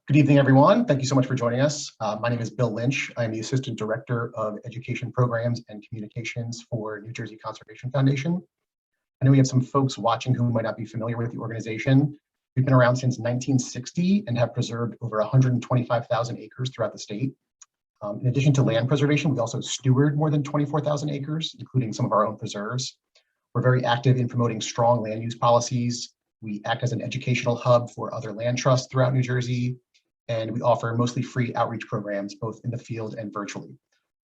Good evening, everyone. Thank you so much for joining us. My name is Bill Lynch. I'm the Assistant Director of Education Programs and Communications for New Jersey Conservation Foundation. I know we have some folks watching who might not be familiar with the organization. We've been around since 1960 and have preserved over 125,000 acres throughout the state. In addition to land preservation, we also steward more than 24,000 acres, including some of our own preserves. We're very active in promoting strong land use policies. We act as an educational hub for other land trusts throughout New Jersey, and we offer mostly free outreach programs, both in the field and virtually.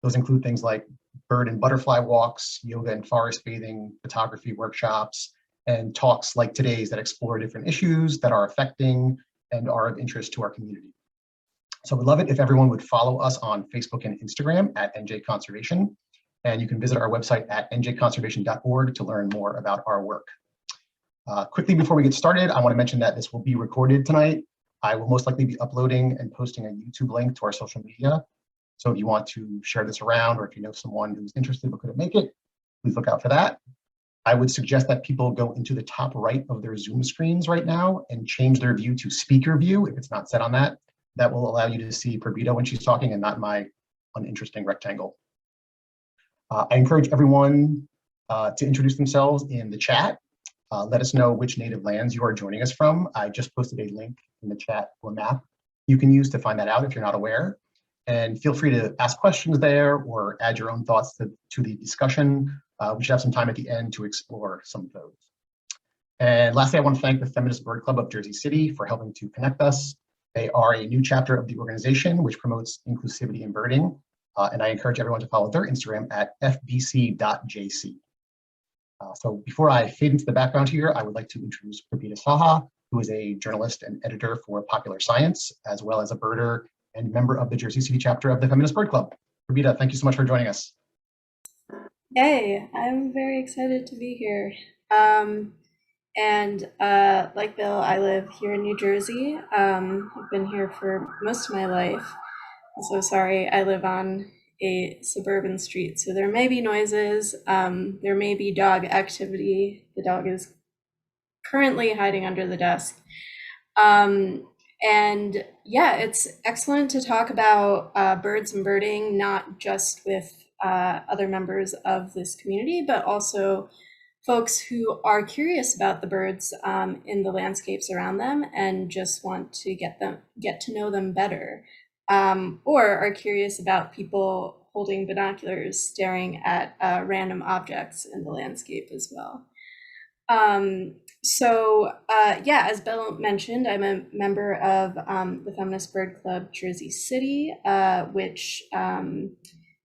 Those include things like bird and butterfly walks, yoga and forest bathing, photography workshops, and talks like today's that explore different issues that are affecting and are of interest to our community. So we'd love it if everyone would follow us on Facebook and Instagram at NJ Conservation, and you can visit our website at njconservation.org to learn more about our work. Quickly before we get started, I want to mention that this will be recorded tonight. I will most likely be uploading and posting a YouTube link to our social media. So if you want to share this around, or if you know someone who's interested but couldn't make it, please look out for that. I would suggest that people go into the top right of their Zoom screens right now and change their view to speaker view if it's not set on that. That will allow you to see Purbita when she's talking and not my uninteresting rectangle. I encourage everyone to introduce themselves in the chat. Let us know which native lands you are joining us from. I just posted a link in the chat to a map you can use to find that out if you're not aware. And feel free to ask questions there or add your own thoughts to the discussion. We should have some time at the end to explore some of those. And lastly, I want to thank the Feminist Bird Club of Jersey City for helping to connect us. They are a new chapter of the organization which promotes inclusivity in birding. And I encourage everyone to follow their Instagram at fbc.jc. So before I fade into the background here, I would like to introduce Purbita Saha, who is a journalist and editor for Popular Science, as well as a birder and member of the Jersey City chapter of the Feminist Bird Club. Purbita, thank you so much for joining us. Hey, I'm very excited to be here. Like Bill, I live here in New Jersey. I've been here for most of my life. I'm so sorry, I live on a suburban street, so there may be noises, there may be dog activity. The dog is currently hiding under the desk. And yeah, it's excellent to talk about birds and birding, not just with other members of this community, but also folks who are curious about the birds in the landscapes around them and just want to get to know them better, or are curious about people holding binoculars staring at random objects in the landscape as well. Yeah, as Bill mentioned, I'm a member of the Feminist Bird Club Jersey City, which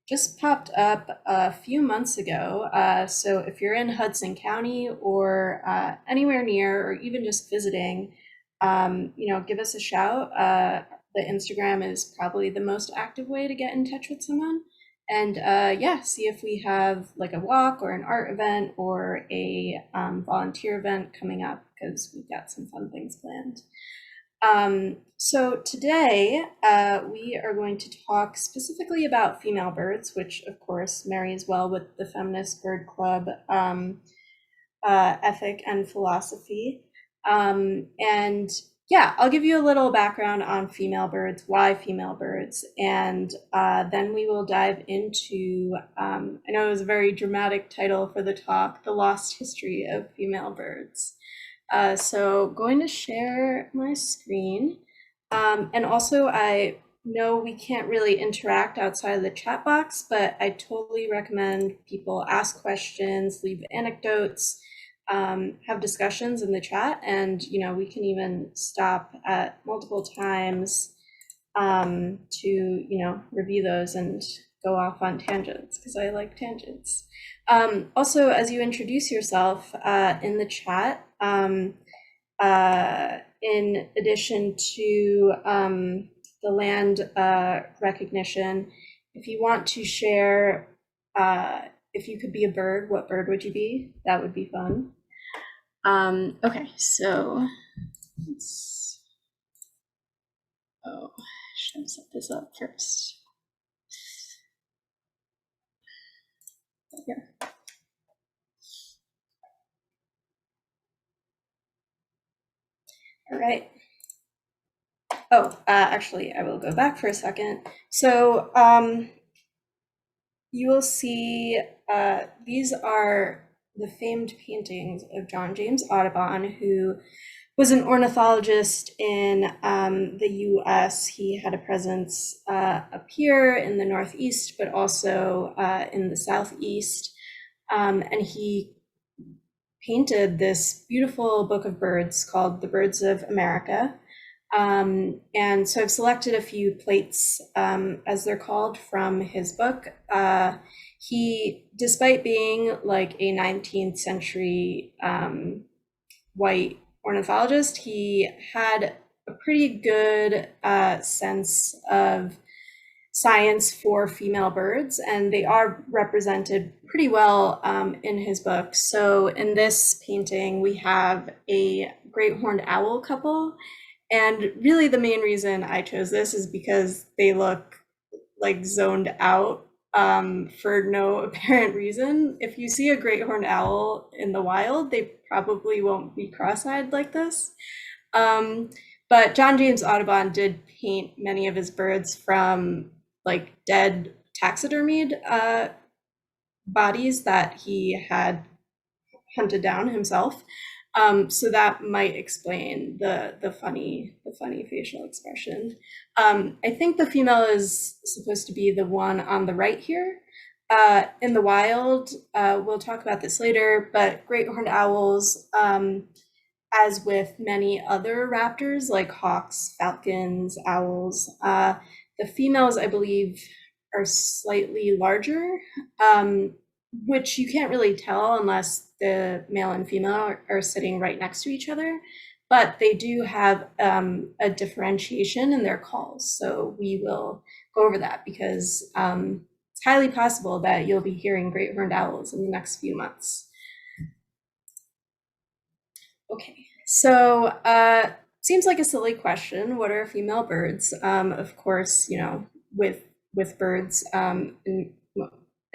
just popped up a few months ago. So if you're in Hudson County or anywhere near, or even just visiting, give us a shout. The Instagram is probably the most active way to get in touch with someone. And yeah, see if we have like a walk or an art event or a volunteer event coming up, because we've got some fun things planned. So today we are going to talk specifically about female birds, which of course marries well with the Feminist Bird Club ethic and philosophy. And yeah, I'll give you a little background on female birds, why female birds, and then we will dive into, I know it was a very dramatic title for the talk, The Lost History of Female Birds. So going to share my screen. And also I know we can't really interact outside of the chat box, but I totally recommend people ask questions, leave anecdotes, have discussions in the chat, and we can even stop at multiple times to review those and go off on tangents, because I like tangents. Also, as you introduce yourself in the chat, in addition to the land recognition, if you want to share, if you could be a bird, what bird would you be? That would be fun. Okay, so should I set this up first? Here. All right. Actually, I will go back for a second. So you will see these are the famed paintings of John James Audubon, who was an ornithologist in the US. He had a presence up here in the Northeast, but also in the Southeast. And he painted this beautiful book of birds called The Birds of America. And so I've selected a few plates, as they're called, from his book. He, despite being like a 19th century white ornithologist, he had a pretty good sense of science for female birds, and they are represented pretty well in his book. So in this painting, we have a great horned owl couple. And really the main reason I chose this is because they look like zoned out for no apparent reason. If you see a great horned owl in the wild, they probably won't be cross-eyed like this. But John James Audubon did paint many of his birds from like dead taxidermied bodies that he had hunted down himself. So that might explain the funny facial expression. I think the female is supposed to be the one on the right here. In the wild, we'll talk about this later, but great horned owls, as with many other raptors like hawks, falcons, owls, the females, I believe, are slightly larger, which you can't really tell unless the male and female are sitting right next to each other, but they do have a differentiation in their calls. So we will go over that because it's highly possible that you'll be hearing great horned owls in the next few months. Okay, so seems like a silly question. What are female birds? Of course, you know, with birds and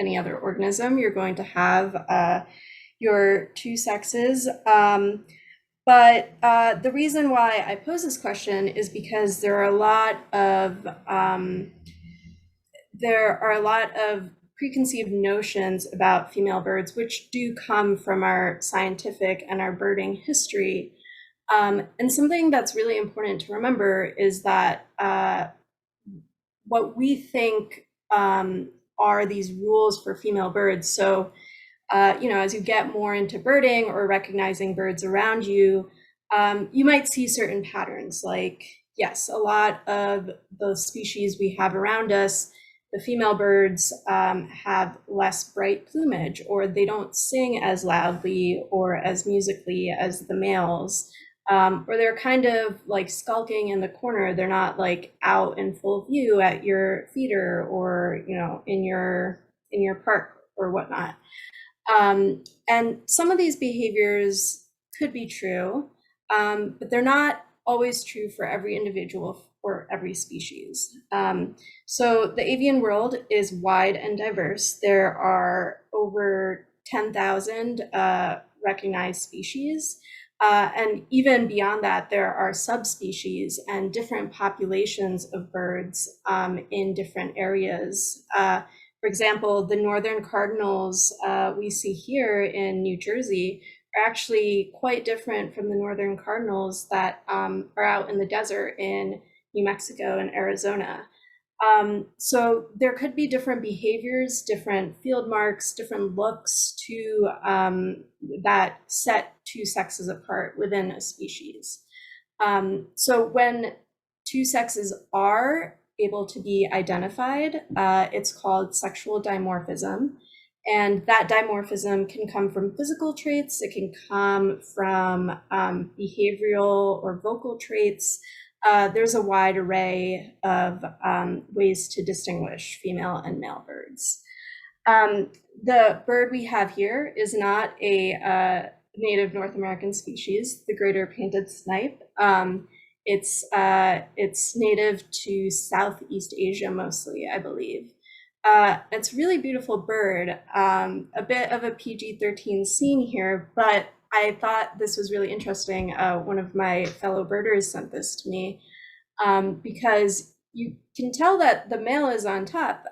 any other organism, you're going to have your two sexes. But the reason why I pose this question is because there are a lot of preconceived notions about female birds, which do come from our scientific and our birding history. And something that's really important to remember is that what we think are these rules for female birds. So, you know, as you get more into birding or recognizing birds around you, you might see certain patterns. Like, yes, a lot of the species we have around us, the female birds have less bright plumage, or they don't sing as loudly or as musically as the males, or they're kind of like skulking in the corner. They're not like out in full view at your feeder or, you know, in your park or whatnot. And some of these behaviors could be true, but they're not always true for every individual or every species. So the avian world is wide and diverse. There are over 10,000 recognized species. And even beyond that, there are subspecies and different populations of birds in different areas. For example, the northern cardinals we see here in New Jersey are actually quite different from the northern cardinals that are out in the desert in New Mexico and Arizona. So there could be different behaviors, different field marks, different looks to that set two sexes apart within a species. So when two sexes are able to be identified, it's called sexual dimorphism. And that dimorphism can come from physical traits, it can come from behavioral or vocal traits. There's a wide array of ways to distinguish female and male birds. The bird we have here is not a native North American species, the greater painted snipe. It's native to Southeast Asia mostly, I believe. It's a really beautiful bird, a bit of a PG-13 scene here, but I thought this was really interesting. One of my fellow birders sent this to me. because you can tell that the male is on top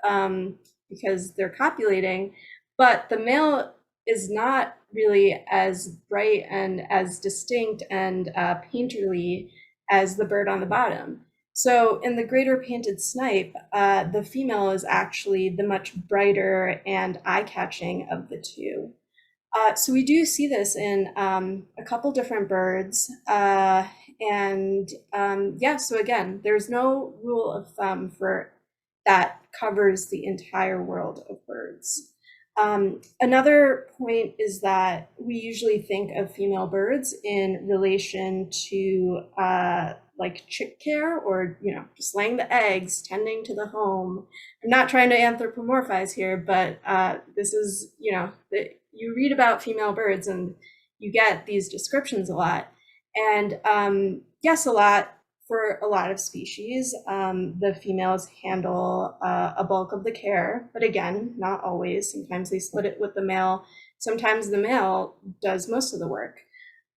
because they're copulating, but the male is not really as bright and as distinct and painterly as the bird on the bottom. So in the greater painted snipe, the female is actually the much brighter and eye-catching of the two. So we do see this in a couple different birds. Yeah, so again, there's no rule of thumb for that covers the entire world of birds. Another point is that we usually think of female birds in relation to like chick care, or just laying the eggs, tending to the home. I'm not trying to anthropomorphize here, but this is you read about female birds and you get these descriptions a lot. And yes, a lot for a lot of species, the females handle a bulk of the care, but again, not always. Sometimes they split it with the male. Sometimes the male does most of the work.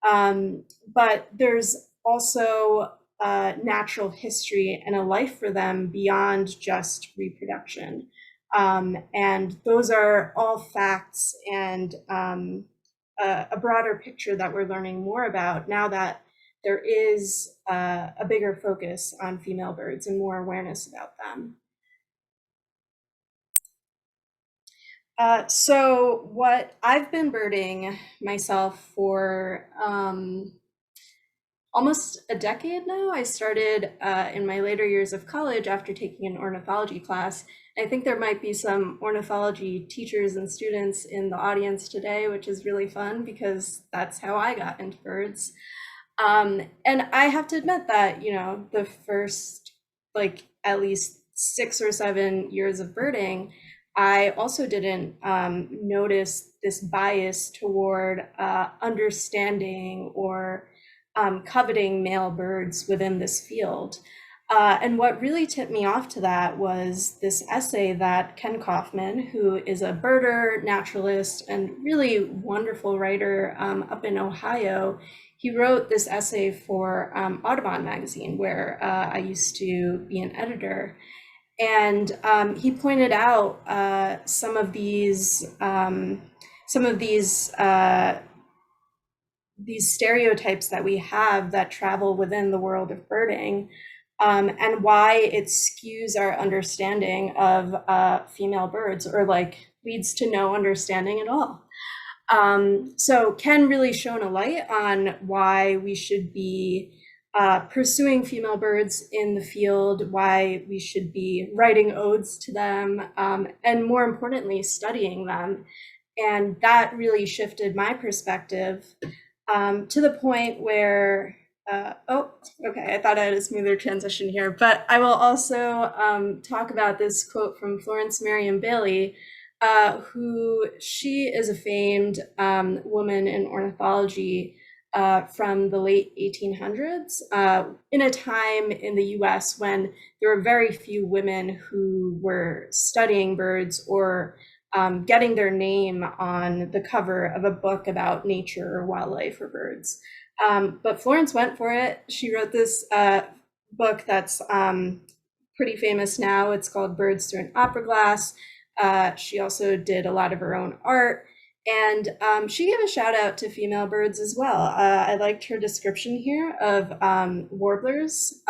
But there's also natural history and a life for them beyond just reproduction. And those are all facts and a broader picture that we're learning more about now that there is a bigger focus on female birds and more awareness about them. So what I've been birding myself for almost a decade now. I started in my later years of college after taking an ornithology class. I think there might be some ornithology teachers and students in the audience today, which is really fun because that's how I got into birds. And I have to admit that, the first at least 6 or 7 years of birding, I also didn't notice this bias toward understanding or coveting male birds within this field. And what really tipped me off to that was this essay that Ken Kaufman, who is a birder, naturalist, and really wonderful writer up in Ohio, he wrote this essay for Audubon magazine, where I used to be an editor. And he pointed out some of these stereotypes that we have that travel within the world of birding, and why it skews our understanding of female birds, or leads to no understanding at all. So Ken really shone a light on why we should be pursuing female birds in the field, why we should be writing odes to them, and more importantly, studying them. And that really shifted my perspective to the point where, okay, I thought I had a smoother transition here, but I will also talk about this quote from Florence Merriam Bailey, who she is a famed woman in ornithology from the late 1800s, in a time in the US when there were very few women who were studying birds or getting their name on the cover of a book about nature or wildlife or birds. But Florence went for it. She wrote this book that's pretty famous now. It's called Birds Through an Opera Glass. She also did a lot of her own art. And she gave a shout out to female birds as well. I liked her description here of warblers,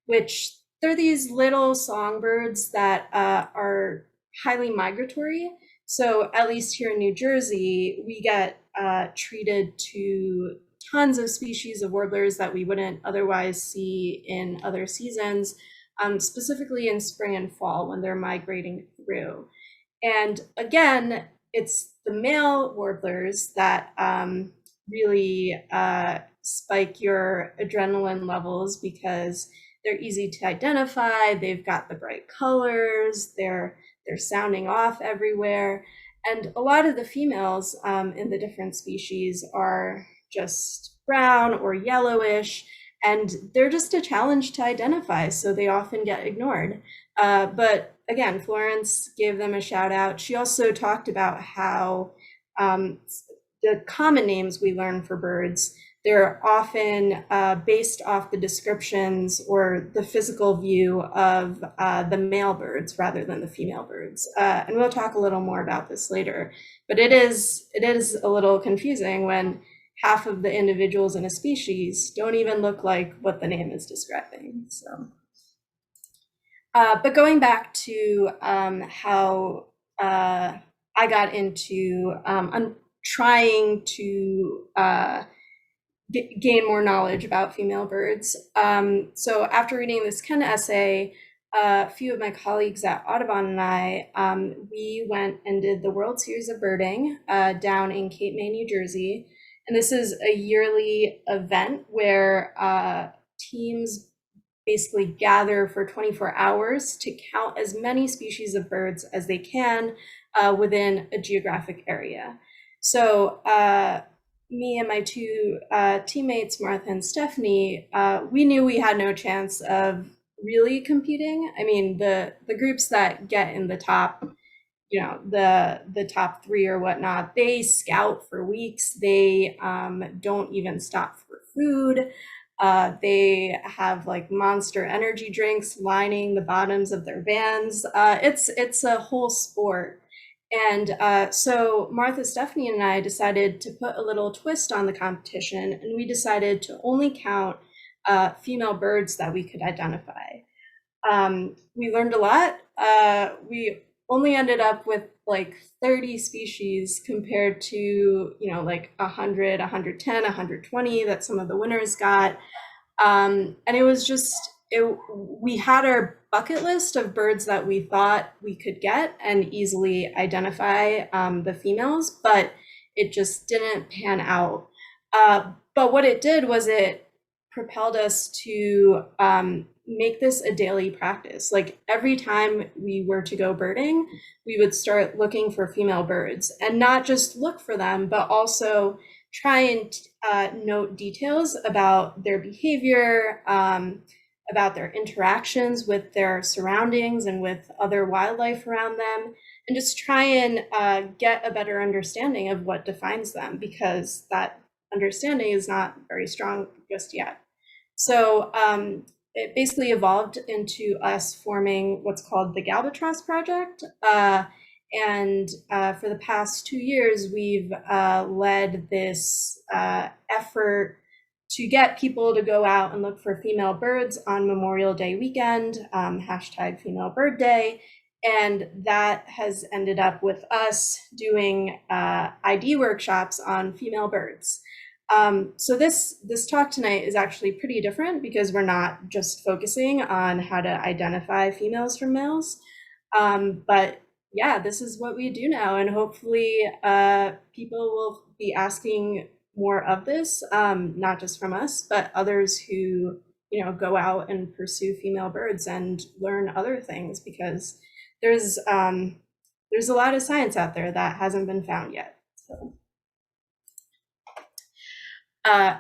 which they're these little songbirds that are highly migratory. So at least here in New Jersey, we get treated to tons of species of warblers that we wouldn't otherwise see in other seasons, specifically in spring and fall when they're migrating through. And again, it's the male warblers that really spike your adrenaline levels because they're easy to identify. They've got the bright colors. They're sounding off everywhere. And a lot of the females in the different species are just brown or yellowish, and they're just a challenge to identify, so they often get ignored. But again, Florence gave them a shout out. She also talked about how the common names we learn for birds, they're often based off the descriptions or the physical view of the male birds rather than the female birds. And we'll talk a little more about this later. But it is a little confusing when half of the individuals in a species don't even look like what the name is describing. So, but going back to how I got into trying to gain more knowledge about female birds. So after reading this Ken essay, a few of my colleagues at Audubon and I, we went and did the World Series of Birding down in Cape May, New Jersey. And this is a yearly event where teams basically gather for 24 hours to count as many species of birds as they can within a geographic area. So me and my two teammates, Martha and Stephanie, we knew we had no chance of really competing. I mean, the groups that get in the top, you know, the top 3 or whatnot, they scout for weeks. They don't even stop for food. They have like Monster energy drinks lining the bottoms of their vans. It's a whole sport. And so Martha, Stephanie, and I decided to put a little twist on the competition, and we decided to only count female birds that we could identify. We learned a lot. We only ended up with like 30 species compared to, you know, like 100, 110, 120 that some of the winners got. And it was just, we had our bucket list of birds that we thought we could get and easily identify the females, but it just didn't pan out. But what it did was it propelled us to make this a daily practice. Like every time we were to go birding, we would start looking for female birds, and not just look for them, but also try and note details about their behavior, about their interactions with their surroundings and with other wildlife around them, and just try and get a better understanding of what defines them, because that understanding is not very strong just yet. So it basically evolved into us forming what's called the Galbatross Project. And for the past 2 years, we've led this effort to get people to go out and look for female birds on Memorial Day weekend, hashtag Female Bird Day. And that has ended up with us doing ID workshops on female birds. So this talk tonight is actually pretty different because we're not just focusing on how to identify females from males. But yeah, this is what we do now, and hopefully people will be asking more of this, not just from us, but others who, you know, go out and pursue female birds and learn other things, because there's a lot of science out there that hasn't been found yet. So.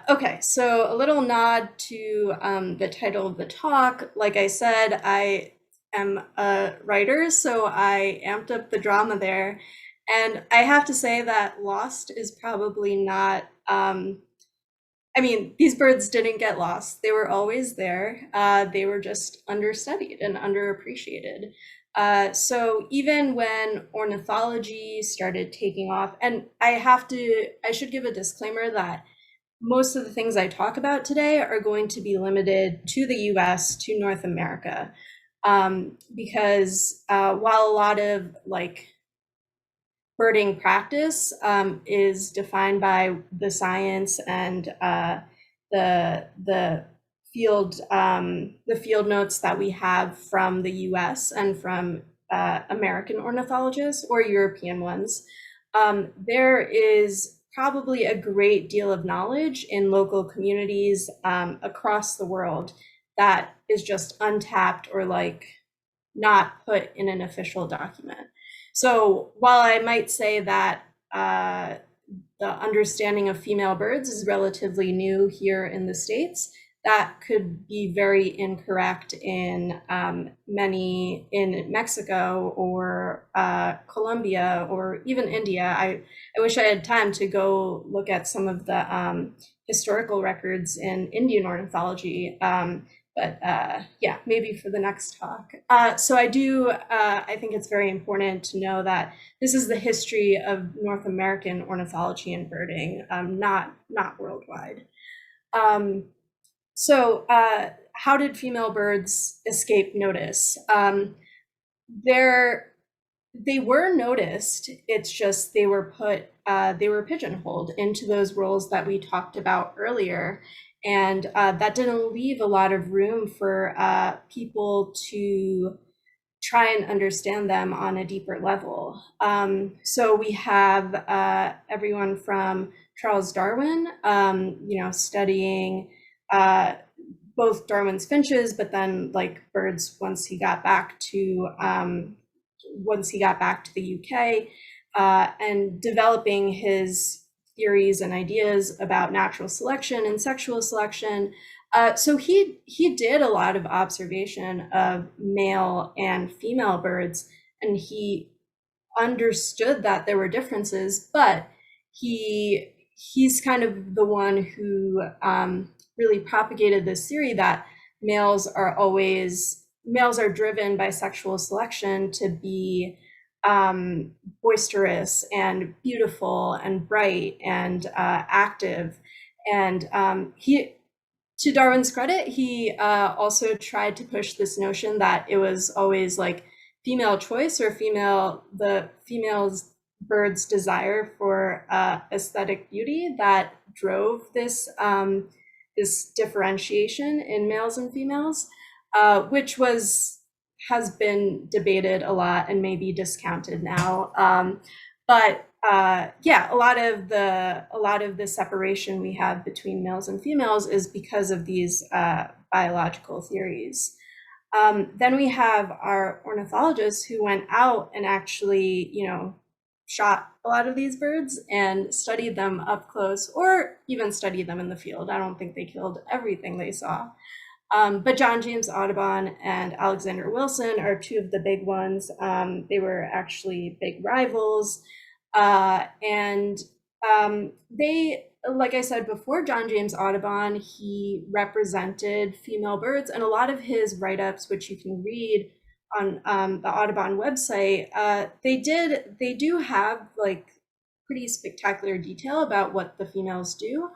Okay, so a little nod to the title of the talk. Like I said, I am a writer, so I amped up the drama there. And I have to say that Lost is probably not, I mean, these birds didn't get lost. They were always there. They were just understudied and underappreciated. So even when ornithology started taking off, and I should give a disclaimer that most of the things I talk about today are going to be limited to the US, to North America, because while a lot of like birding practice is defined by the science and the field notes that we have from the US and from American ornithologists or European ones, there is probably a great deal of knowledge in local communities across the world that is just untapped or like not put in an official document. So while I might say that the understanding of female birds is relatively new here in the States, that could be very incorrect in many in Mexico or Colombia or even India. I wish I had time to go look at some of the historical records in Indian ornithology. But yeah, maybe for the next talk. So I think it's very important to know that this is the history of North American ornithology and birding, not worldwide. So how did female birds escape notice? They were noticed. It's just they were pigeonholed into those roles that we talked about earlier. And that didn't leave a lot of room for people to try and understand them on a deeper level. So we have everyone from Charles Darwin, studying both Darwin's finches, but then like birds once he got back to the UK, and developing his theories and ideas about natural selection and sexual selection. So he did a lot of observation of male and female birds, and he understood that there were differences, but he's kind of the one who really propagated this theory that males are driven by sexual selection to be boisterous and beautiful and bright and active. And to Darwin's credit, he also tried to push this notion that it was always like female choice or the female's bird's desire for aesthetic beauty that drove this this differentiation in males and females, which has been debated a lot and maybe discounted now. But yeah, a lot of the separation we have between males and females is because of these biological theories. Then we have our ornithologists who went out and actually, shot a lot of these birds and studied them up close, or even studied them in the field. I don't think they killed everything they saw. But John James Audubon and Alexander Wilson are two of the big ones. They were actually big rivals. And they, like I said before, John James Audubon, he represented female birds, and a lot of his write-ups, which you can read on the Audubon website, they do have like pretty spectacular detail about what the females do.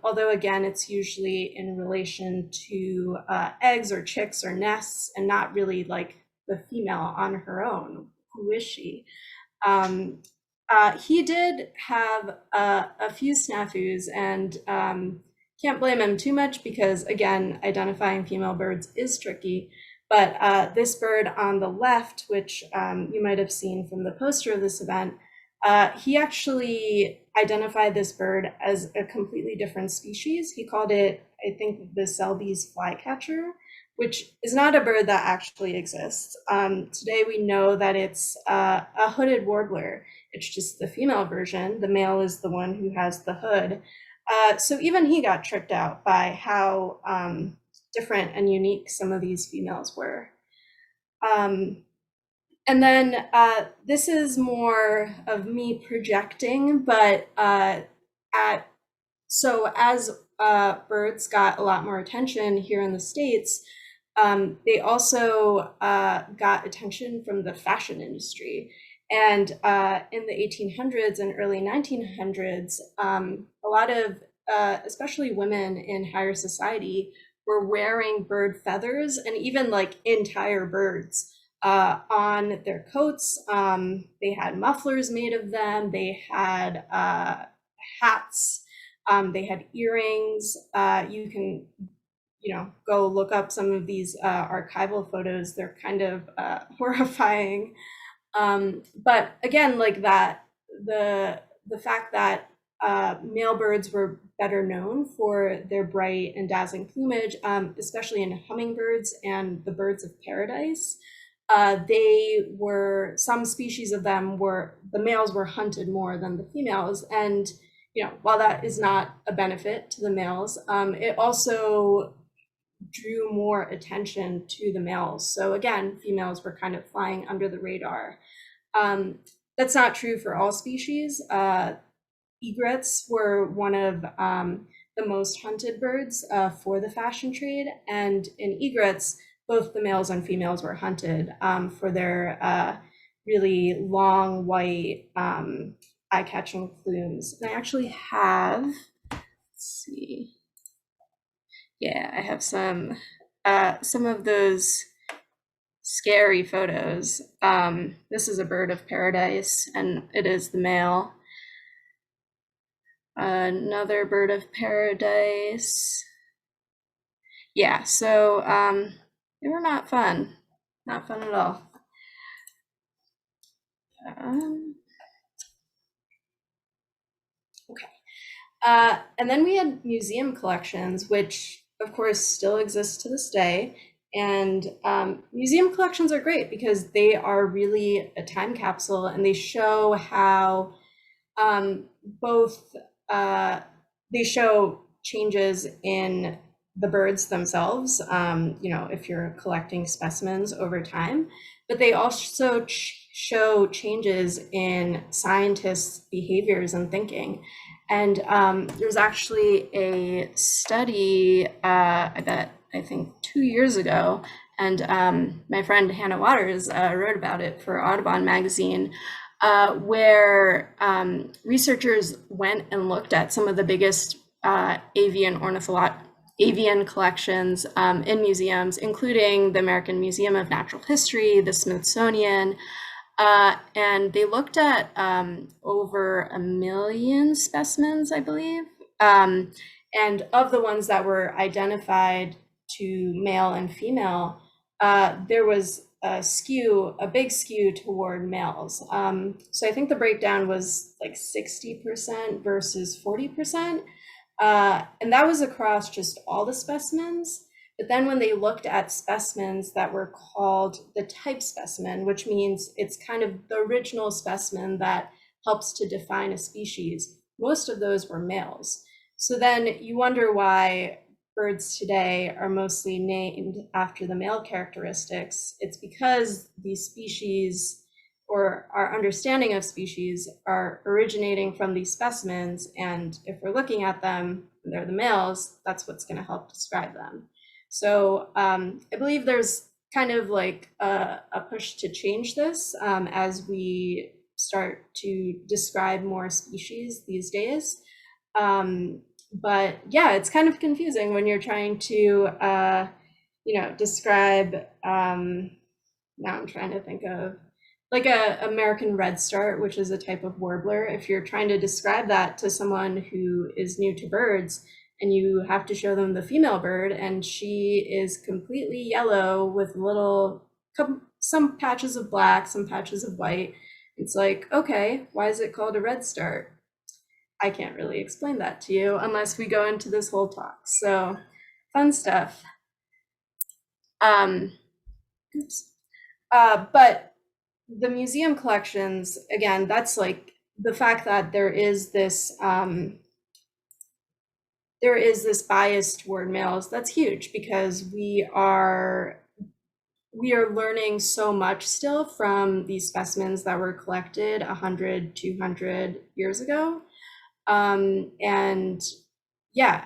Although again, it's usually in relation to eggs or chicks or nests, and not really like the female on her own. Who is she? He did have a few snafus, and can't blame him too much because, again, identifying female birds is tricky. But this bird on the left, which you might have seen from the poster of this event, he actually identified this bird as a completely different species. He called it, I think, the Selby's flycatcher, which is not a bird that actually exists. Today we know that it's a hooded warbler. It's just the female version. The male is the one who has the hood. So even he got tricked out by how different and unique some of these females were. And then this is more of me projecting, but so as birds got a lot more attention here in the States, they also got attention from the fashion industry. And in the 1800s and early 1900s, a lot of, especially women in higher society, were wearing bird feathers and even like entire birds on their coats. They had mufflers made of them. They had hats. They had earrings. You can, go look up some of these archival photos. They're kind of horrifying. But again, like that, the fact that male birds were better known for their bright and dazzling plumage, especially in hummingbirds and the birds of paradise. Some species of them the males were hunted more than the females. And while that is not a benefit to the males, it also drew more attention to the males. So again, females were kind of flying under the radar. That's not true for all species. Egrets were one of the most hunted birds for the fashion trade. And in egrets, both the males and females were hunted for their really long, white, eye-catching plumes. And I actually have, let's see, yeah, I have some of those scary photos. This is a bird of paradise, and it is the male. Another bird of paradise. Yeah, so they were not fun. Not fun at all. Okay. And then we had museum collections, which of course still exist to this day. And museum collections are great because they are really a time capsule, and they show how both they show changes in the birds themselves, if you're collecting specimens over time, but they also show changes in scientists' behaviors and thinking. And there's actually a study, I think 2 years ago, and my friend Hannah Waters wrote about it for Audubon magazine, where researchers went and looked at some of the biggest avian collections in museums, including the American Museum of Natural History, the Smithsonian, and they looked at over 1 million specimens, I believe. And of the ones that were identified to male and female, there was a big skew toward males. So I think the breakdown was like 60% versus 40%. And that was across just all the specimens. But then when they looked at specimens that were called the type specimen, which means it's kind of the original specimen that helps to define a species, most of those were males. So then you wonder why birds today are mostly named after the male characteristics. It's because these species, or our understanding of species, are originating from these specimens. And if we're looking at them, and they're the males, that's what's going to help describe them. So I believe there's kind of like a push to change this as we start to describe more species these days. But yeah, it's kind of confusing when you're trying to, describe, now I'm trying to think of like a American redstart, which is a type of warbler. If you're trying to describe that to someone who is new to birds, and you have to show them the female bird, and she is completely yellow with some patches of black, some patches of white, it's like, okay, why is it called a redstart? I can't really explain that to you unless we go into this whole talk. So fun stuff. But the museum collections, again, that's like the fact that there is this bias toward males. That's huge because we are learning so much still from these specimens that were collected 100, 200 years ago. And yeah,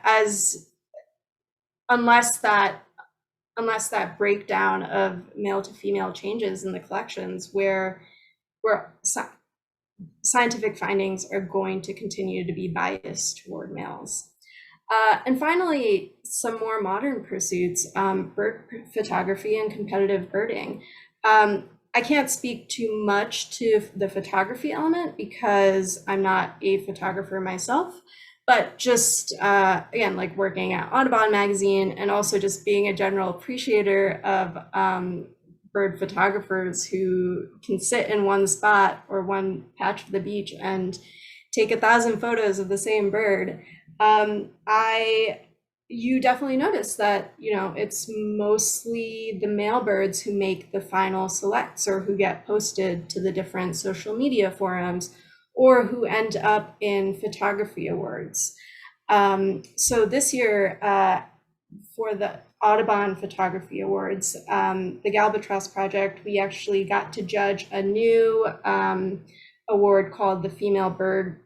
unless that breakdown of male to female changes in the collections, where scientific findings are going to continue to be biased toward males. And finally, some more modern pursuits, bird photography and competitive birding. I can't speak too much to the photography element because I'm not a photographer myself, but just, again, like working at Audubon magazine and also just being a general appreciator of bird photographers who can sit in one spot or one patch of the beach and take 1,000 photos of the same bird. You definitely notice that, it's mostly the male birds who make the final selects or who get posted to the different social media forums, or who end up in photography awards. So this year, for the Audubon Photography Awards, the Galbatross Project, we actually got to judge a new award called the Female Bird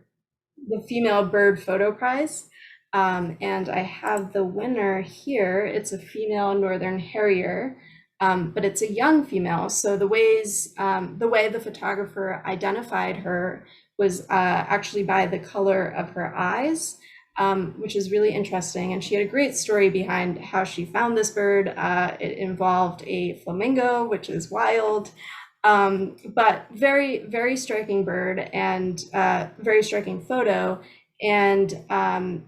Photo Prize. And I have the winner here. It's a female Northern Harrier, but it's a young female. So the way the photographer identified her was actually by the color of her eyes, which is really interesting. And she had a great story behind how she found this bird. It involved a flamingo, which is wild. But very, very striking bird and very striking photo. And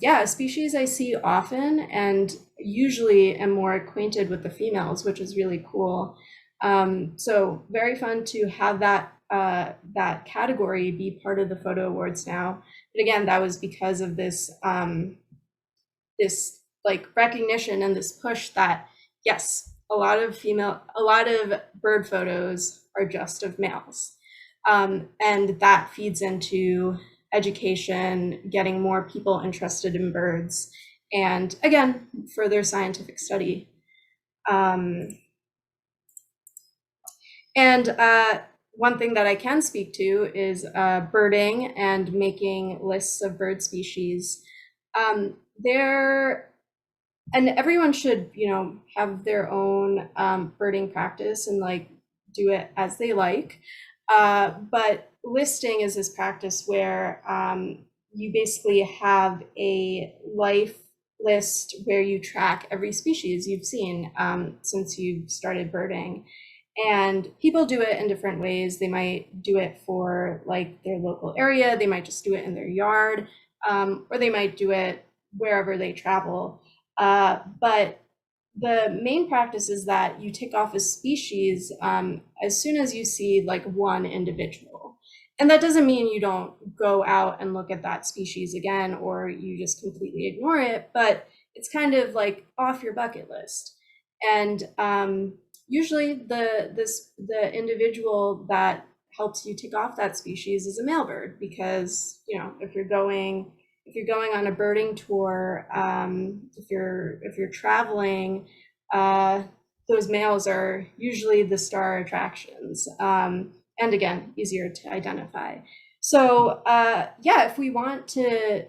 yeah, a species I see often and usually am more acquainted with the females, which is really cool. So very fun to have that that category be part of the photo awards now. But again, that was because of this this like recognition and this push that yes, a lot of bird photos are just of males. And that feeds into education, getting more people interested in birds, and again, further scientific study. And one thing that I can speak to is birding and making lists of bird species. And everyone should, have their own birding practice and like do it as they like. But listing is this practice where you basically have a life list where you track every species you've seen since you've started birding. And people do it in different ways. They might do it for like their local area. They might just do it in their yard, or they might do it wherever they travel. But the main practice is that you tick off a species as soon as you see like one individual. And that doesn't mean you don't go out and look at that species again, or you just completely ignore it, but it's kind of like off your bucket list. And usually the individual that helps you tick off that species is a male bird, because if you're going on a birding tour, if you're traveling, those males are usually the star attractions, and again, easier to identify. So yeah, if we want to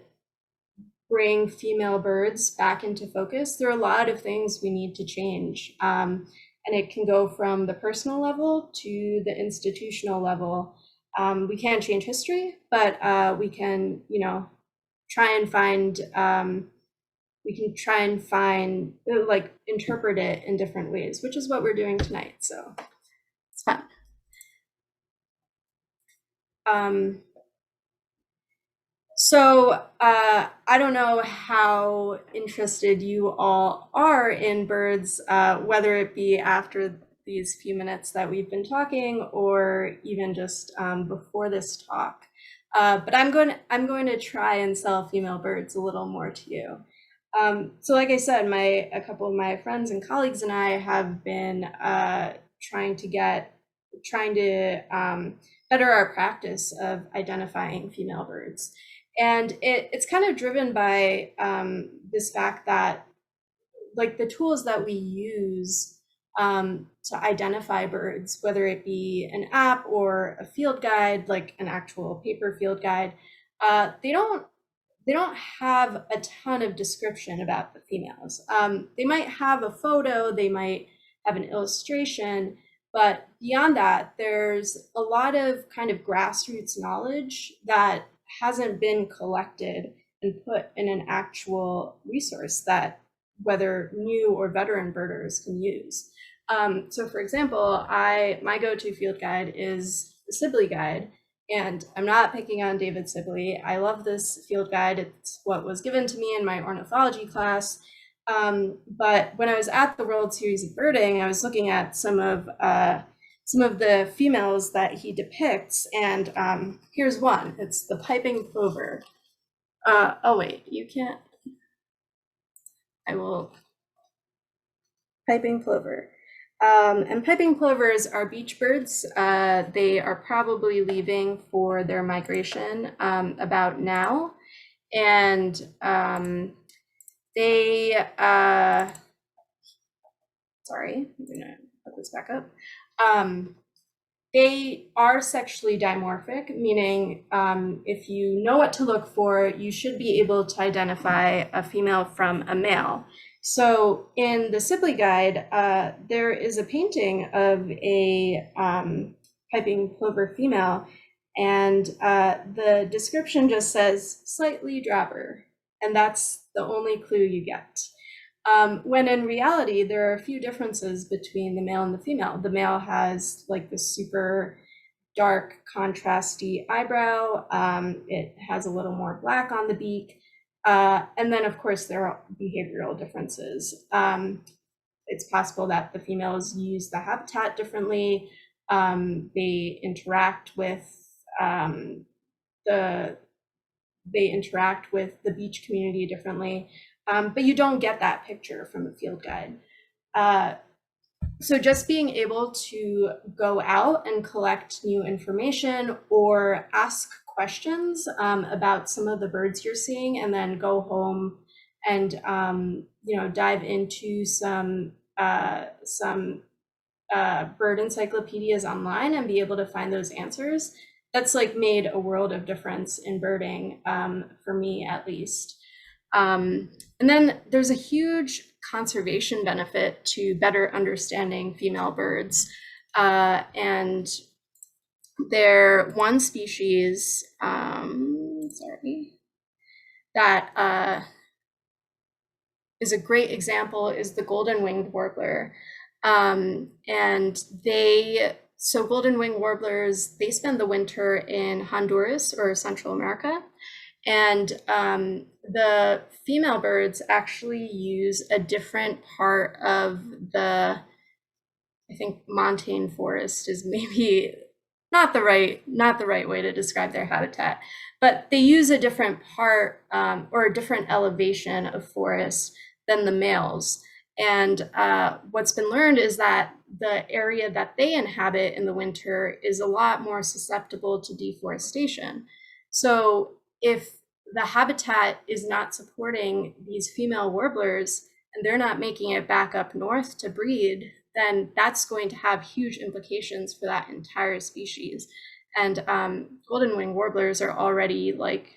bring female birds back into focus, there are a lot of things we need to change. And it can go from the personal level to the institutional level. We can't change history, but we can, try and find like interpret it in different ways, which is what we're doing tonight. So it's fun. So I don't know how interested you all are in birds, whether it be after these few minutes that we've been talking, or even just before this talk. But I'm going to try and sell female birds a little more to you. So like I said, a couple of my friends and colleagues and I have been trying to better our practice of identifying female birds. And it's kind of driven by this fact that like the tools that we use to identify birds, whether it be an app or a field guide, like an actual paper field guide, they don't have a ton of description about the females. They might have a photo, they might have an illustration, but beyond that, there's a lot of kind of grassroots knowledge that hasn't been collected and put in an actual resource that whether new or veteran birders can use. So for example, my go-to field guide is the Sibley Guide, and I'm not picking on David Sibley. I love this field guide. It's what was given to me in my ornithology class. But when I was at the World Series of Birding, I was looking at some of the females that he depicts, and here's one. It's the piping plover. Oh wait, you can't. I will. Piping plover. And piping plovers are beach birds. They are probably leaving for their migration about now. And they, sorry, I'm gonna put this back up. They are sexually dimorphic, meaning if you know what to look for, you should be able to identify a female from a male. So in the Sibley Guide, there is a painting of a piping plover female, and the description just says slightly dapper, and that's the only clue you get. When in reality, there are a few differences between the male and the female. The male has like this super dark, contrasty eyebrow. It has a little more black on the beak. And then, of course, there are behavioral differences. It's possible that the females use the habitat differently. They interact with the beach community differently. But you don't get that picture from a field guide. So just being able to go out and collect new information or ask questions about some of the birds you're seeing, and then go home and dive into some bird encyclopedias online and be able to find those answers. That's like made a world of difference in birding for me, at least. And then there's a huge conservation benefit to better understanding female birds. And they're one species, that is a great example is the golden-winged warbler. And golden-winged warblers, they spend the winter in Honduras or Central America. And the female birds actually use a different part of I think montane forest is maybe not the right way to describe their habitat, but they use a different part or a different elevation of forest than the males. And what's been learned is that the area that they inhabit in the winter is a lot more susceptible to deforestation. So if the habitat is not supporting these female warblers and they're not making it back up north to breed, then that's going to have huge implications for that entire species. And golden-winged warblers are already like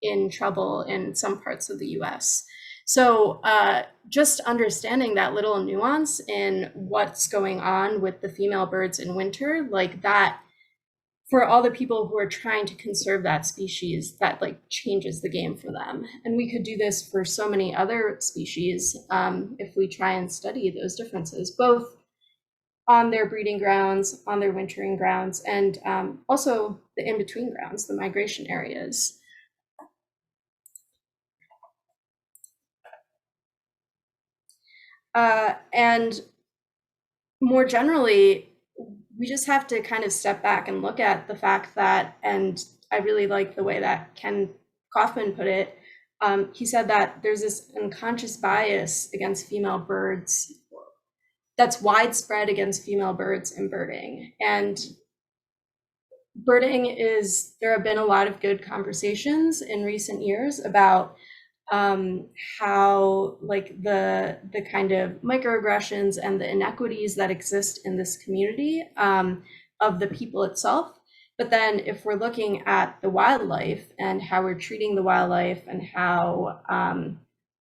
in trouble in some parts of the US. So just understanding that little nuance in what's going on with the female birds in winter, like that, for all the people who are trying to conserve that species, that like changes the game for them. And we could do this for so many other species if we try and study those differences, both on their breeding grounds, on their wintering grounds, and also the in-between grounds, the migration areas. And more generally, we just have to kind of step back and look at the fact that, and I really like the way that Ken Kaufman put it, he said that there's this unconscious bias against female birds that's widespread against female birds in birding. And birding there have been a lot of good conversations in recent years about how like the kind of microaggressions and the inequities that exist in this community of the people itself. But then if we're looking at the wildlife and how we're treating the wildlife and how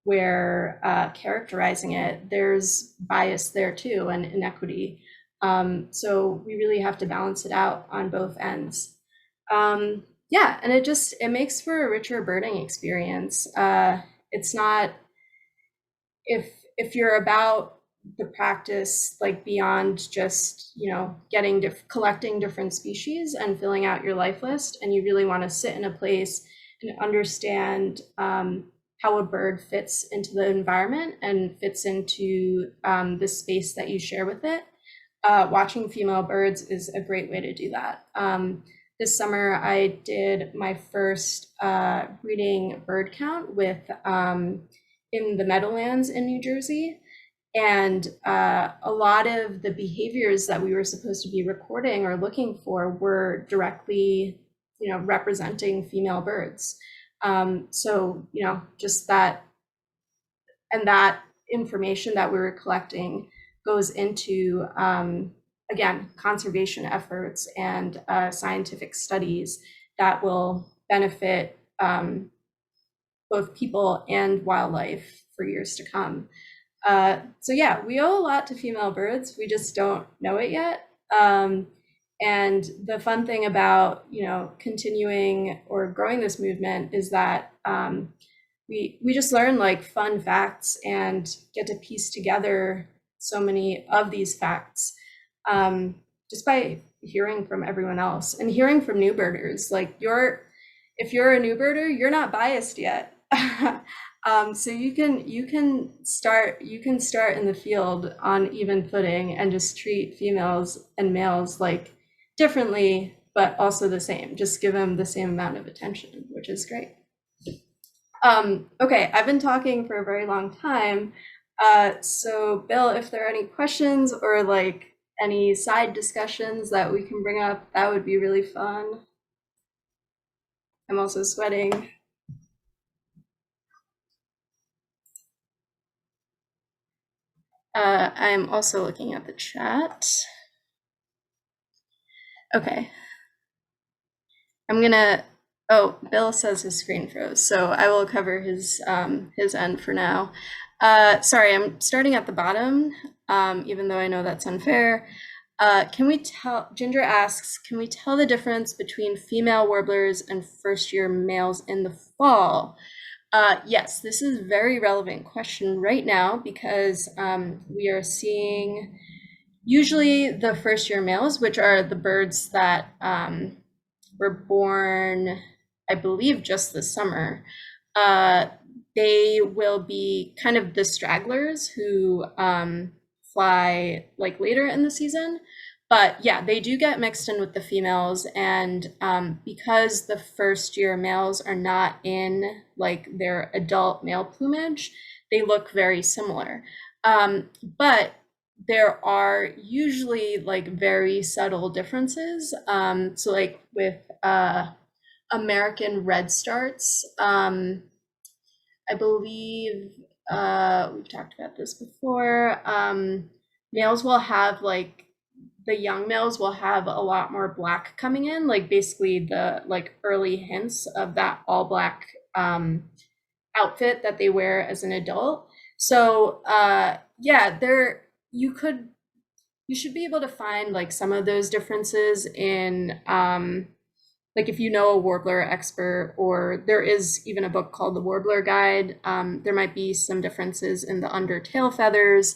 we're characterizing it, there's bias there too and inequity. So we really have to balance it out on both ends. Yeah, and it makes for a richer birding experience. It's not, if you're about the practice like beyond just collecting different species and filling out your life list, and you really want to sit in a place and understand how a bird fits into the environment and fits into the space that you share with it, watching female birds is a great way to do that. This summer, I did my first breeding bird count in the Meadowlands in New Jersey. And a lot of the behaviors that we were supposed to be recording or looking for were directly, representing female birds. So, just that, and that information that we were collecting goes into, again, conservation efforts and scientific studies that will benefit both people and wildlife for years to come. So yeah, we owe a lot to female birds. We just don't know it yet. And the fun thing about, continuing or growing this movement is that we just learn like fun facts and get to piece together so many of these facts just by hearing from everyone else and hearing from new birders. Like if you're a new birder, you're not biased yet. So you can start in the field on even footing and just treat females and males like differently, but also the same. Just give them the same amount of attention, which is great. Okay, I've been talking for a very long time. So Bill, if there are any questions or like any side discussions that we can bring up, that would be really fun. I'm also sweating. I'm also looking at the chat. Okay. Oh, Bill says his screen froze, so I will cover his end for now. Sorry, I'm starting at the bottom, even though I know that's unfair. Ginger asks, can we tell the difference between female warblers and first-year males in the fall? Yes, this is a very relevant question right now because we are seeing usually the first-year males, which are the birds that were born, I believe, just this summer. They will be kind of the stragglers who fly like later in the season. But yeah, they do get mixed in with the females. And because the first year males are not in like their adult male plumage, they look very similar. But there are usually like very subtle differences. So like with American redstarts, I believe we've talked about this before. Males will have like the young males will have a lot more black coming in, like basically the like early hints of that all black outfit that they wear as an adult. So yeah, you should be able to find like some of those differences in like if you know a warbler expert, or there is even a book called The Warbler Guide, there might be some differences in the under tail feathers.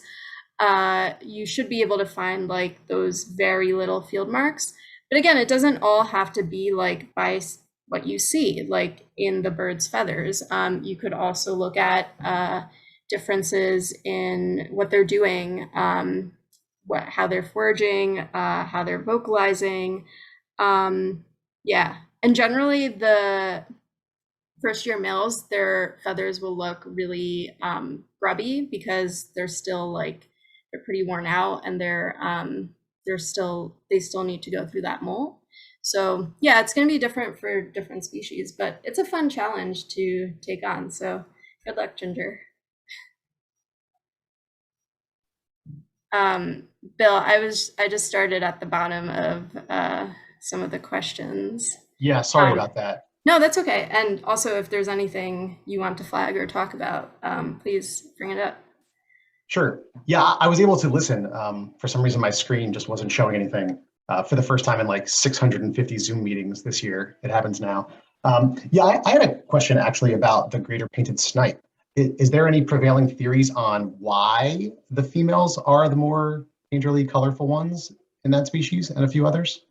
You should be able to find like those very little field marks. But again, it doesn't all have to be like by what you see, like in the bird's feathers. You could also look at differences in what they're doing, how they're foraging, how they're vocalizing. Yeah, and generally the first year males, their feathers will look really grubby because they're still like they're pretty worn out and they still need to go through that molt. So yeah, it's going to be different for different species, but it's a fun challenge to take on. So good luck, Ginger. Bill, I just started at the bottom of some of the questions. Yeah, sorry about that. No, that's okay. And also, if there's anything you want to flag or talk about, please bring it up. Sure. Yeah, I was able to listen. For some reason, my screen just wasn't showing anything for the first time in like 650 Zoom meetings this year. It happens now. Yeah, I had a question actually about the greater painted snipe. Is there any prevailing theories on why the females are the more painterly, colorful ones in that species and a few others?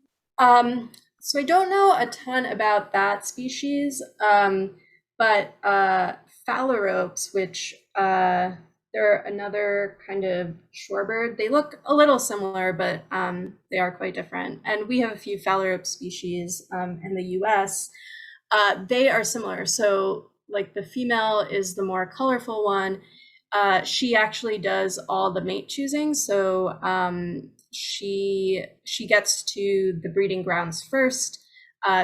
So I don't know a ton about that species, but phalaropes, which they're another kind of shorebird. They look a little similar, but they are quite different. And we have a few phalarope species in the US. They are similar. So like the female is the more colorful one. She actually does all the mate choosing. So she gets to the breeding grounds first.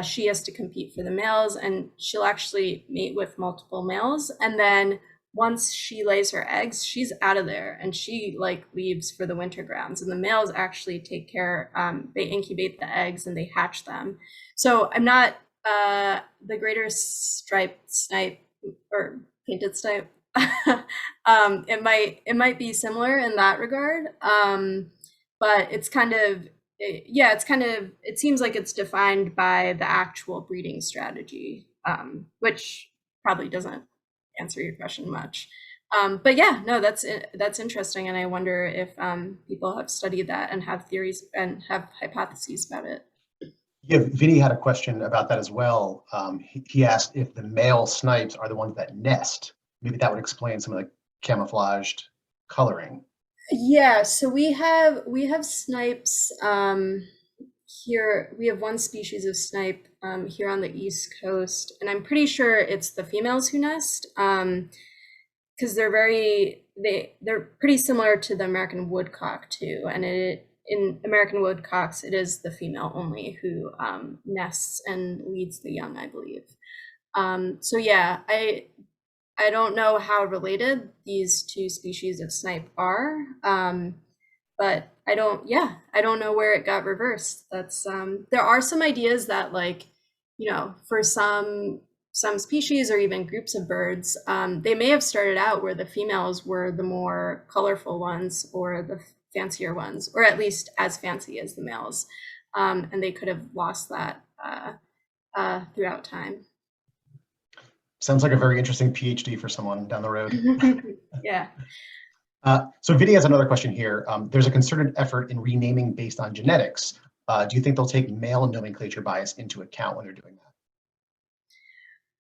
She has to compete for the males, and she'll actually mate with multiple males. And then once she lays her eggs, she's out of there, and she like leaves for the winter grounds. And the males actually take care. They incubate the eggs and they hatch them. So I'm not the greater striped snipe or painted snipe. It might be similar in that regard, but it's kind of it seems like it's defined by the actual breeding strategy, which probably doesn't answer your question much. But yeah, no, that's interesting, and I wonder if people have studied that and have theories and have hypotheses about it. Yeah, Vinny had a question about that as well. He asked if the male snipes are the ones that nest. Maybe that would explain some of the camouflaged coloring. Yeah, so we have snipes here. We have one species of snipe here on the East Coast, and I'm pretty sure it's the females who nest because they're pretty similar to the American woodcock too. And in American woodcocks, it is the female only who nests and leads the young, I believe. So yeah, I don't know how related these two species of snipe are, but I don't know where it got reversed. That's there are some ideas that like, for some species or even groups of birds, they may have started out where the females were the more colorful ones or the fancier ones, or at least as fancy as the males, and they could have lost that throughout time. Sounds like a very interesting PhD for someone down the road. Yeah. So Vinny has another question here. There's a concerted effort in renaming based on genetics. Do you think they'll take male nomenclature bias into account when they're doing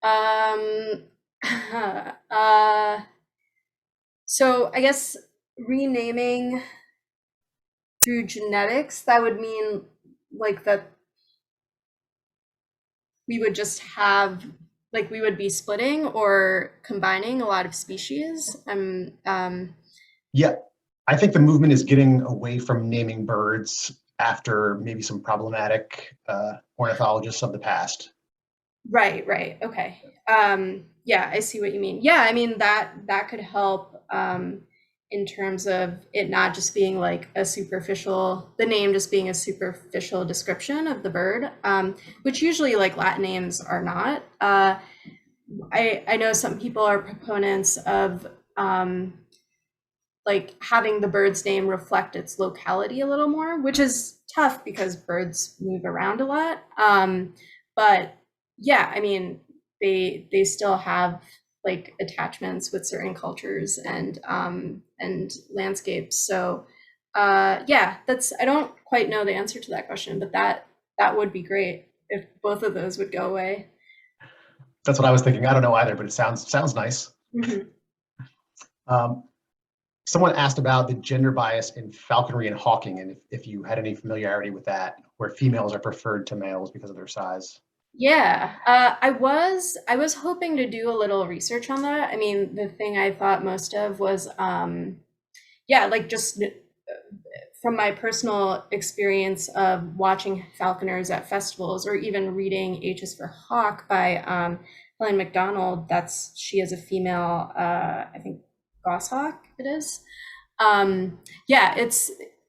Um, so I guess renaming through genetics, that would mean like that we would just have like we would be splitting or combining a lot of species. Yeah, I think the movement is getting away from naming birds after maybe some problematic ornithologists of the past. Right. Okay. Yeah, I see what you mean. Yeah, I mean that could help in terms of it not just being like the name just being a superficial description of the bird, which usually like Latin names are not. I know some people are proponents of like having the bird's name reflect its locality a little more, which is tough because birds move around a lot. But yeah, I mean, they still have like attachments with certain cultures and landscapes. So yeah, I don't quite know the answer to that question, but that would be great if both of those would go away. That's what I was thinking. I don't know either, but it sounds nice. Mm-hmm. Um, Someone asked about the gender bias in falconry and hawking, and if you had any familiarity with that, where females are preferred to males because of their size. Yeah, I was hoping to do a little research on that. I mean, the thing I thought most of was yeah, like just from my personal experience of watching falconers at festivals or even reading H is for Hawk by Helen McDonald. She is a female, I think goshawk it is. Yeah,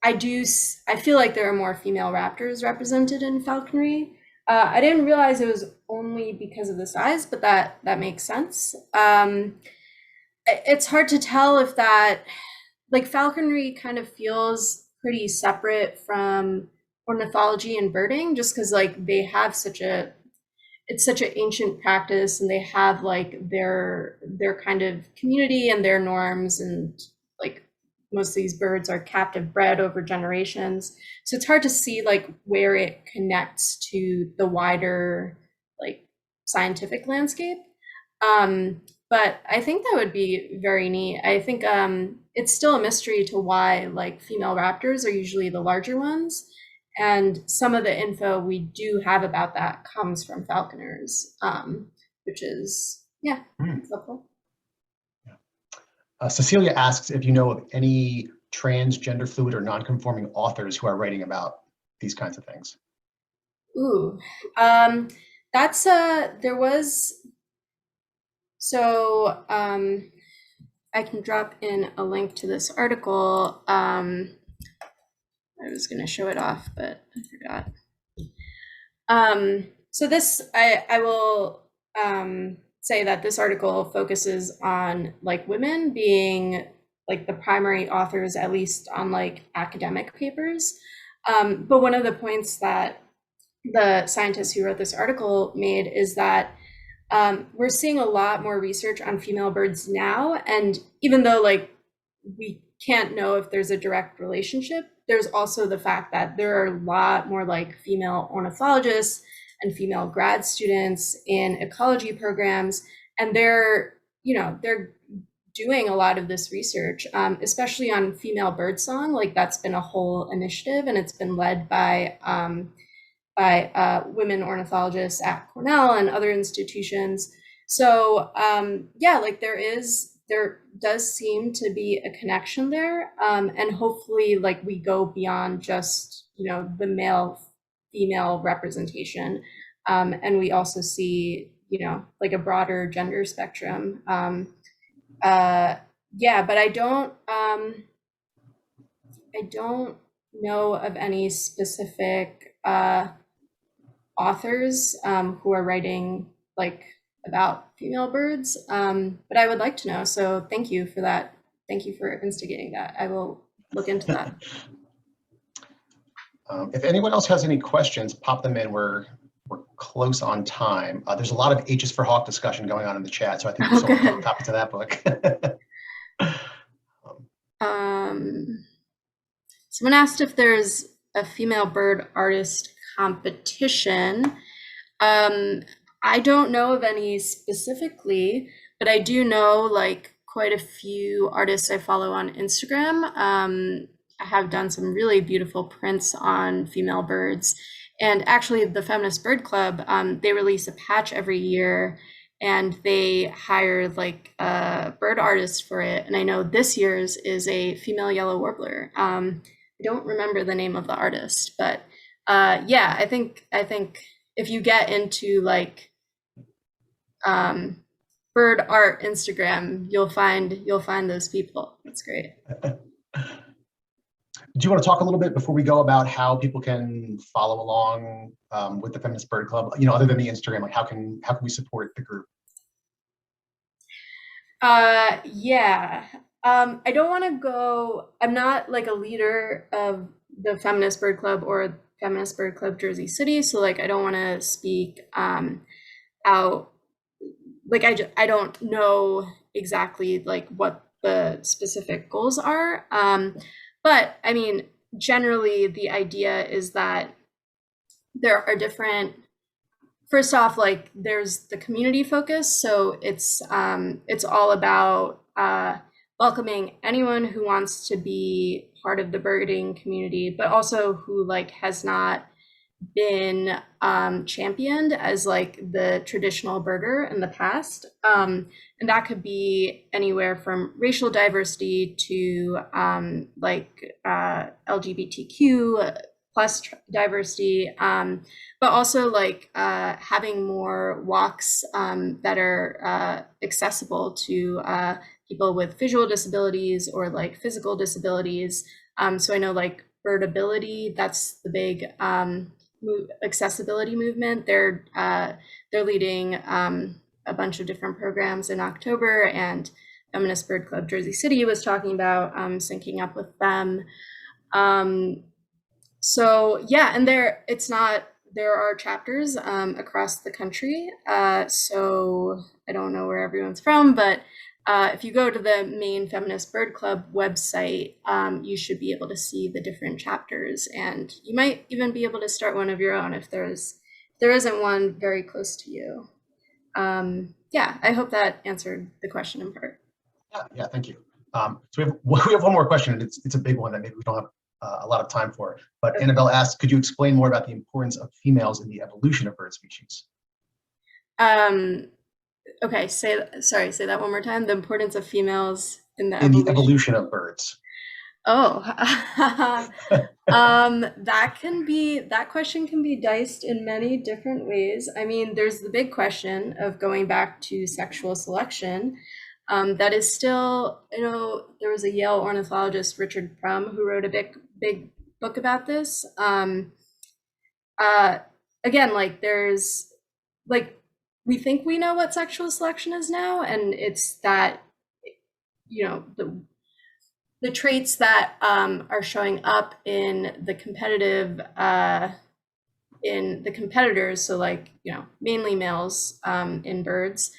I feel like there are more female raptors represented in falconry. I didn't realize it was only because of the size, but that makes sense. It's hard to tell if that like falconry kind of feels pretty separate from ornithology and birding just because like they have it's such an ancient practice and they have like their kind of community and their norms, and like most of these birds are captive bred over generations, so it's hard to see like where it connects to the wider like scientific landscape. But I think that would be very neat. I think it's still a mystery to why like female raptors are usually the larger ones. And some of the info we do have about that comes from falconers, which is, yeah, Hmm. it's helpful. Cecilia asks if you know of any transgender fluid or non-conforming authors who are writing about these kinds of things. Ooh, that's there was, so I can drop in a link to this article. I was going to show it off, but I forgot. So this, I will say that this article focuses on like women being like the primary authors, at least on like academic papers. But one of the points that the scientists who wrote this article made is that we're seeing a lot more research on female birds now. And even though like we can't know if there's a direct relationship, there's also the fact that there are a lot more like female ornithologists and female grad students in ecology programs. And they're doing a lot of this research, especially on female birdsong. Like that's been a whole initiative, and it's been led by women ornithologists at Cornell and other institutions. So yeah, like there does seem to be a connection there, and hopefully like we go beyond just the male female representation, and we also see like a broader gender spectrum. Yeah, but I don't know of any specific authors who are writing like about female birds, but I would like to know. So thank you for that. Thank you for instigating that. I will look into that. If anyone else has any questions, pop them in. We're close on time. There's a lot of H is for Hawk discussion going on in the chat, so I think we sold a couple copies of that book. Someone asked if there's a female bird artist competition. I don't know of any specifically, but I do know like quite a few artists I follow on Instagram. I have done some really beautiful prints on female birds. And actually the Feminist Bird Club, they release a patch every year, and they hire like a bird artist for it. And I know this year's is a female yellow warbler. I don't remember the name of the artist, but yeah, I think if you get into like bird art Instagram, you'll find those people. That's great. Do you want to talk a little bit before we go about how people can follow along with the Feminist Bird Club? Other than the Instagram, like how can we support the group? Yeah. I don't want to go. I'm not like a leader of the Feminist Bird Club or Feminist Bird Club Jersey City, so like I don't want to speak out. Like I don't know exactly like what the specific goals are. But I mean, generally the idea is that there are different, first off, like there's the community focus. So it's all about welcoming anyone who wants to be part of the birding community, but also who like has not been championed as like the traditional birder in the past. And that could be anywhere from racial diversity to like LGBTQ plus diversity, but also like having more walks that are accessible to people with visual disabilities or like physical disabilities. So I know like Birdability, that's the big accessibility movement. They're leading a bunch of different programs in October, and Feminist Bird Club Jersey City was talking about syncing up with them. So yeah, and there are chapters across the country. So I don't know where everyone's from, but if you go to the main Feminist Bird Club website, you should be able to see the different chapters, and you might even be able to start one of your own if there isn't one very close to you. Yeah, I hope that answered the question in part. Yeah, thank you. So we have one more question, and it's a big one that maybe we don't have a lot of time for. But okay. Annabelle asked, could you explain more about the importance of females in the evolution of bird species? Okay, say that one more time. The importance of females in the in the evolution. evolution of birds? Oh, that question can be diced in many different ways. I mean, there's the big question of going back to sexual selection. That is still, there was a Yale ornithologist, Richard Prum, who wrote a big book about this. Again, like we think we know what sexual selection is now, and it's that, the traits that are showing up in the competitors, so mainly males in birds,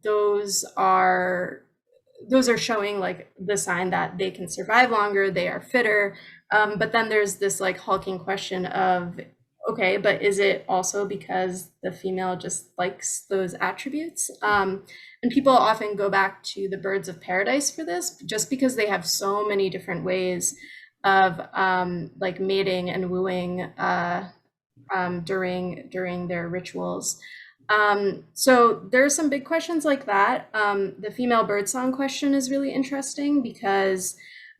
those are showing like the sign that they can survive longer, they are fitter. But then there's this like hulking question of, okay, but is it also because the female just likes those attributes? And people often go back to the birds of paradise for this, just because they have so many different ways of mating and wooing during their rituals. So there are some big questions like that. The female birdsong question is really interesting because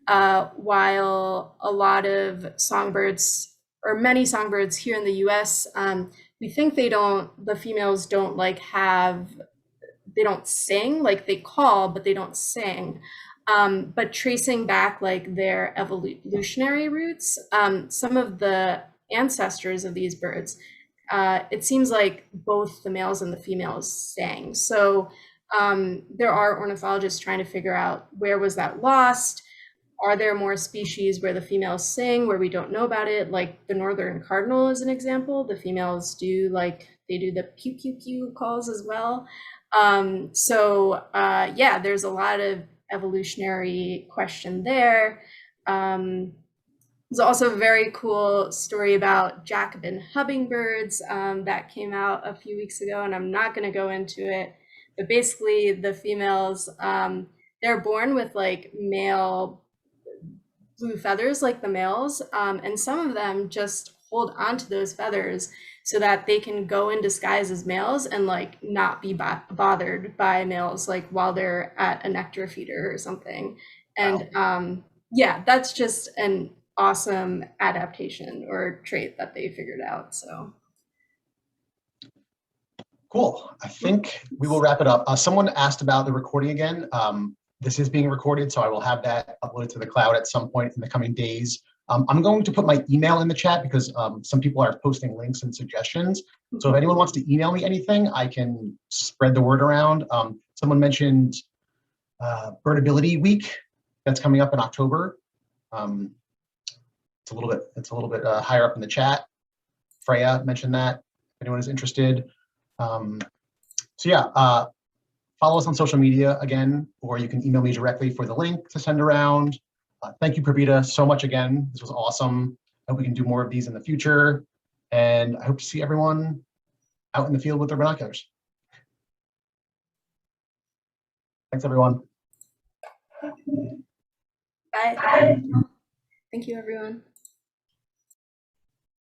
while a lot of songbirds, or many songbirds here in the US, we think the females don't they don't sing, like they call, but they don't sing. But tracing back like their evolutionary roots, some of the ancestors of these birds, it seems like both the males and the females sang. So there are ornithologists trying to figure out, where was that lost? Are there more species where the females sing, where we don't know about it? Like the northern cardinal is an example. The females do the pew pew pew calls as well. Yeah, there's a lot of evolutionary question there. There's also a very cool story about Jacobin hummingbirds that came out a few weeks ago, and I'm not going to go into it, but basically the females, they're born with like male blue feathers like the males, and some of them just hold onto those feathers so that they can go in disguise as males and like not be bothered by males like while they're at a nectar feeder or something. And Wow. Yeah, that's just an awesome adaptation or trait that they figured out. So Cool. I think we will wrap it up. Someone asked about the recording again. This is being recorded, so I will have that uploaded to the cloud at some point in the coming days. I'm going to put my email in the chat because some people are posting links and suggestions. So if anyone wants to email me anything, I can spread the word around. Someone mentioned Birdability Week that's coming up in October. It's a little bit higher up in the chat. Freya mentioned that. If anyone is interested. Follow us on social media again, or you can email me directly for the link to send around. Thank you, Purbita, so much again. This was awesome. I hope we can do more of these in the future. And I hope to see everyone out in the field with their binoculars. Thanks, everyone. bye. Thank you, everyone.